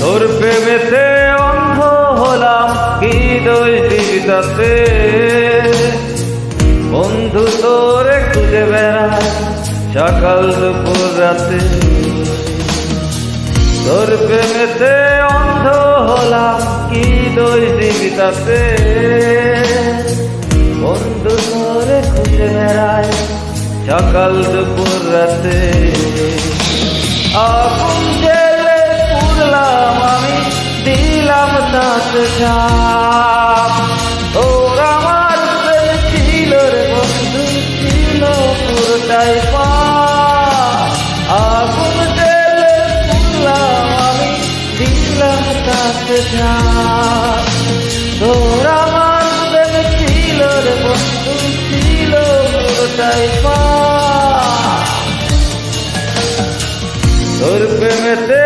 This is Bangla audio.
তোর প্রেমেতে অন্ধ হলাম, কি দোষ দিবি তাতে? বন্ধু তোরে খুঁজে বেড়ায় সকাল দুপুর রাতে। তোর প্রেমেতে অন্ধ হলাম, কি দোষ দিবি তাতে? বন্ধু তোরে খুঁজে বেড়ায় সকাল দুপুর রাতে। আগুন জেলে পুড়লাম আমি, দিলাম তাতে ঝাঁপ। ওর আমার প্রেম ছিল রে বন্ধু, ছিল পুরোটাই পাপ। আগুন জেলে পুড়লাম আমি, দিলাম তাতে ঝাঁপ। ওর আমার প্রেম ছিল রে বন্ধু, ছিল পুরোটাই পাপ। তোর প্রেমেতে